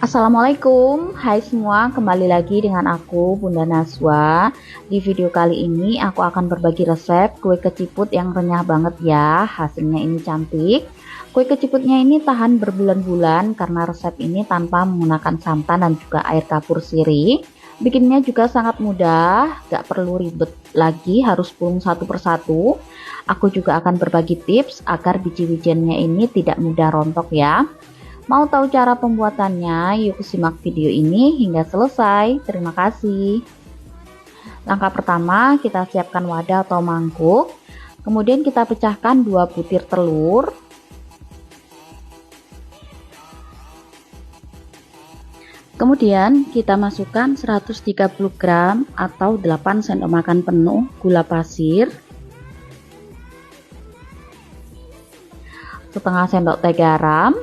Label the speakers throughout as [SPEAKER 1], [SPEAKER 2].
[SPEAKER 1] Assalamualaikum, hai semua, kembali lagi dengan aku Bunda Naswa. Di video kali ini aku akan berbagi resep kue keciput yang renyah banget ya. Hasilnya ini cantik. Kue keciputnya ini tahan berbulan-bulan karena resep ini tanpa menggunakan santan dan juga air kapur sirih. Bikinnya juga sangat mudah, gak perlu ribet lagi harus pulung satu persatu. Aku juga akan berbagi tips agar biji-bijiannya ini tidak mudah rontok ya. Mau tahu cara pembuatannya? Yuk simak video ini hingga selesai. Terima kasih. Langkah pertama, kita siapkan wadah atau mangkuk. Kemudian kita pecahkan 2 butir telur. Kemudian kita masukkan 130 gram atau 8 sendok makan penuh gula pasir, setengah sendok teh garam,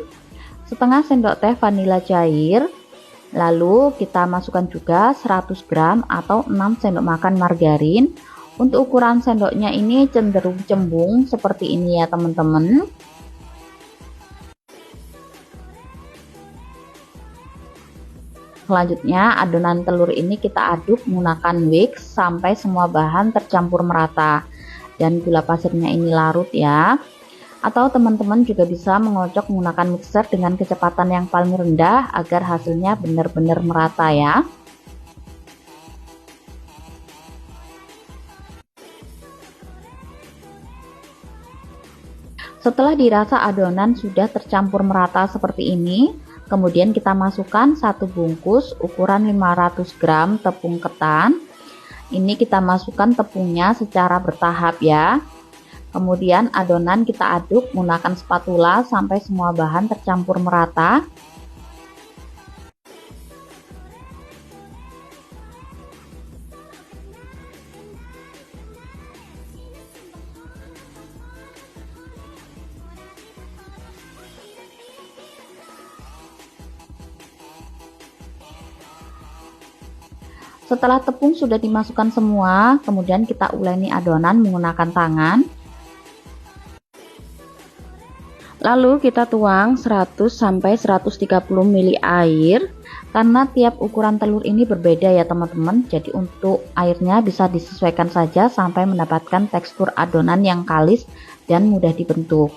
[SPEAKER 1] setengah sendok teh vanila cair. Lalu kita masukkan juga 100 gram atau 6 sendok makan margarin. Untuk ukuran sendoknya ini cenderung cembung seperti ini ya teman-teman. Selanjutnya adonan telur ini kita aduk menggunakan whisk sampai semua bahan tercampur merata dan gula pasirnya ini larut ya. Atau teman-teman juga bisa mengocok menggunakan mixer dengan kecepatan yang paling rendah agar hasilnya benar-benar merata ya. Setelah dirasa adonan sudah tercampur merata seperti ini, kemudian kita masukkan 1 bungkus ukuran 500 gram tepung ketan. Ini kita masukkan tepungnya secara bertahap ya. Kemudian adonan kita aduk menggunakan spatula sampai semua bahan tercampur merata. Setelah tepung sudah dimasukkan semua, kemudian kita uleni adonan menggunakan tangan. Lalu kita tuang 100 sampai 130 ml air. Karena tiap ukuran telur ini berbeda ya teman-teman. Jadi untuk airnya bisa disesuaikan saja sampai mendapatkan tekstur adonan yang kalis dan mudah dibentuk.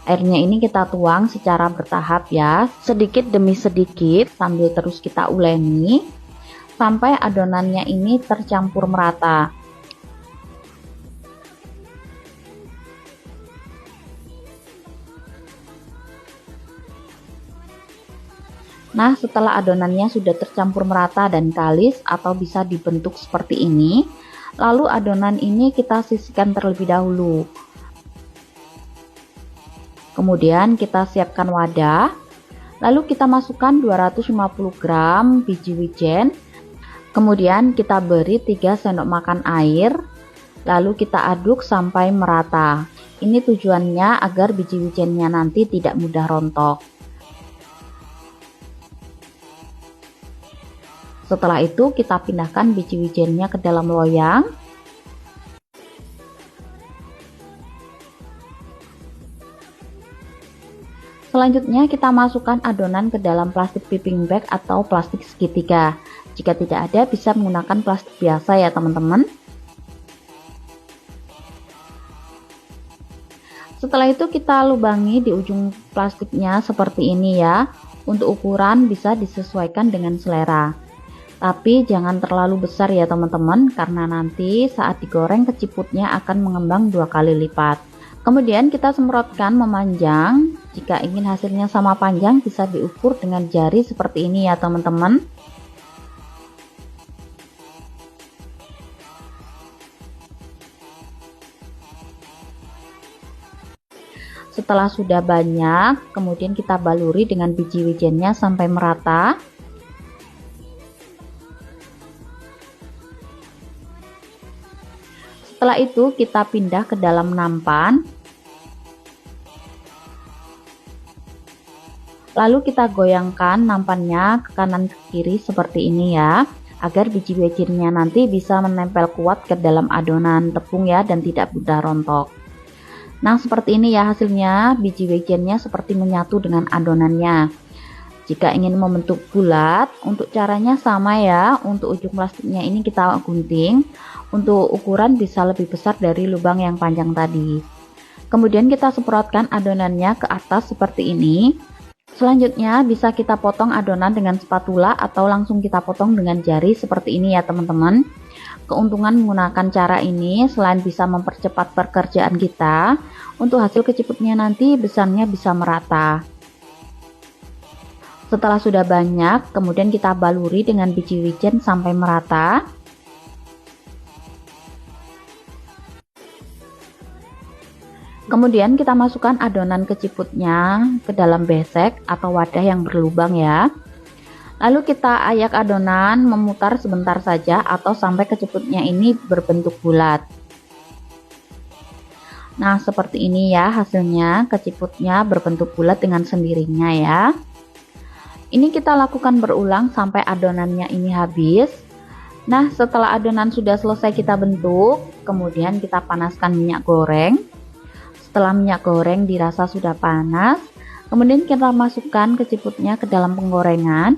[SPEAKER 1] Airnya ini kita tuang secara bertahap ya, sedikit demi sedikit sambil terus kita uleni sampai adonannya ini tercampur merata. Nah, setelah adonannya sudah tercampur merata dan kalis atau bisa dibentuk seperti ini, lalu adonan ini kita sisihkan terlebih dahulu. Kemudian kita siapkan wadah, lalu kita masukkan 250 gram biji wijen, kemudian kita beri 3 sendok makan air, lalu kita aduk sampai merata. Ini tujuannya agar biji wijennya nanti tidak mudah rontok. Setelah itu kita pindahkan biji wijennya ke dalam loyang. Selanjutnya kita masukkan adonan ke dalam plastik piping bag atau plastik segitiga. Jika tidak ada bisa menggunakan plastik biasa ya teman-teman. Setelah itu kita lubangi di ujung plastiknya seperti ini ya. Untuk ukuran bisa disesuaikan dengan selera. Tapi jangan terlalu besar ya teman-teman, karena nanti saat digoreng keciputnya akan mengembang 2 kali lipat. Kemudian kita semprotkan memanjang. Jika ingin hasilnya sama panjang bisa diukur dengan jari seperti ini ya teman-teman. Setelah sudah banyak, kemudian kita baluri dengan biji wijennya sampai merata. Setelah itu kita pindah ke dalam nampan. Lalu kita goyangkan nampannya ke kanan ke kiri seperti ini ya, agar biji wijennya nanti bisa menempel kuat ke dalam adonan tepung ya dan tidak mudah rontok. Nah seperti ini ya hasilnya, biji wijennya seperti menyatu dengan adonannya. Jika ingin membentuk bulat, untuk caranya sama ya. Untuk ujung plastiknya ini kita gunting. Untuk ukuran bisa lebih besar dari lubang yang panjang tadi. Kemudian kita semprotkan adonannya ke atas seperti ini. Selanjutnya bisa kita potong adonan dengan spatula atau langsung kita potong dengan jari seperti ini ya teman-teman. Keuntungan menggunakan cara ini selain bisa mempercepat pekerjaan kita, untuk hasil keciputnya nanti besarnya bisa merata. Setelah sudah banyak, kemudian kita baluri dengan biji wijen sampai merata. Kemudian kita masukkan adonan keciputnya ke dalam besek atau wadah yang berlubang ya. Lalu kita ayak adonan memutar sebentar saja atau sampai keciputnya ini berbentuk bulat. Nah, seperti ini ya hasilnya, keciputnya berbentuk bulat dengan sendirinya ya. Ini kita lakukan berulang sampai adonannya ini habis. Nah, setelah adonan sudah selesai kita bentuk, kemudian kita panaskan minyak goreng. Setelah minyak goreng dirasa sudah panas, kemudian kita masukkan keciputnya ke dalam penggorengan.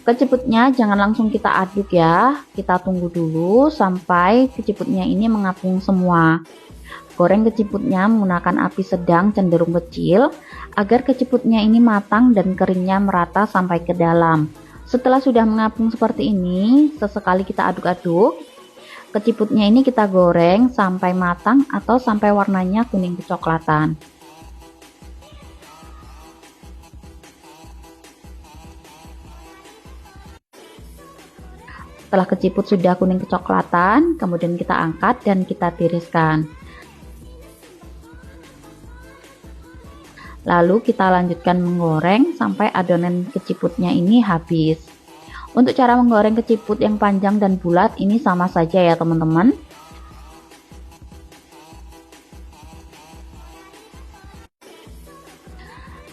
[SPEAKER 1] Keciputnya jangan langsung kita aduk ya, kita tunggu dulu sampai keciputnya ini mengapung semua. Goreng keciputnya menggunakan api sedang cenderung kecil agar keciputnya ini matang dan keringnya merata sampai ke dalam. Setelah sudah mengapung seperti ini, sesekali kita aduk-aduk. Keciputnya ini kita goreng sampai matang atau sampai warnanya kuning kecoklatan. Setelah keciput sudah kuning kecoklatan, kemudian kita angkat dan kita tiriskan. Lalu kita lanjutkan menggoreng sampai adonan keciputnya ini habis. Untuk cara menggoreng keciput yang panjang dan bulat ini sama saja ya teman-teman.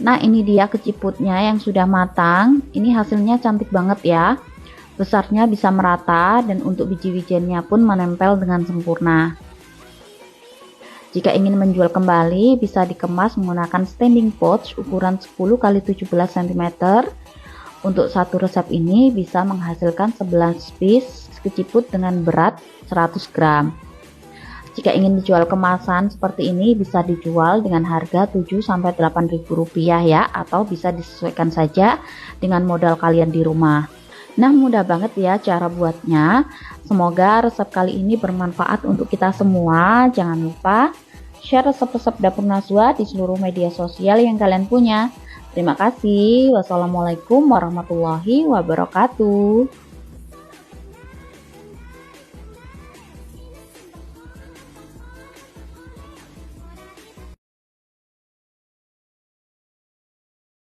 [SPEAKER 1] Nah, ini dia keciputnya yang sudah matang. Ini hasilnya cantik banget ya. Besarnya bisa merata dan untuk biji wijennya pun menempel dengan sempurna. Jika ingin menjual kembali, bisa dikemas menggunakan standing pouch ukuran 10 x 17 cm. Untuk satu resep ini bisa menghasilkan 11 piece keciput dengan berat 100 gram. Jika ingin dijual kemasan seperti ini, bisa dijual dengan harga 7-8 ribu rupiah ya, atau bisa disesuaikan saja dengan modal kalian di rumah. Nah, mudah banget ya cara buatnya. Semoga resep kali ini bermanfaat untuk kita semua. Jangan lupa share resep-resep dapur Nazwa di seluruh media sosial yang kalian punya. Terima kasih. Wassalamualaikum warahmatullahi wabarakatuh.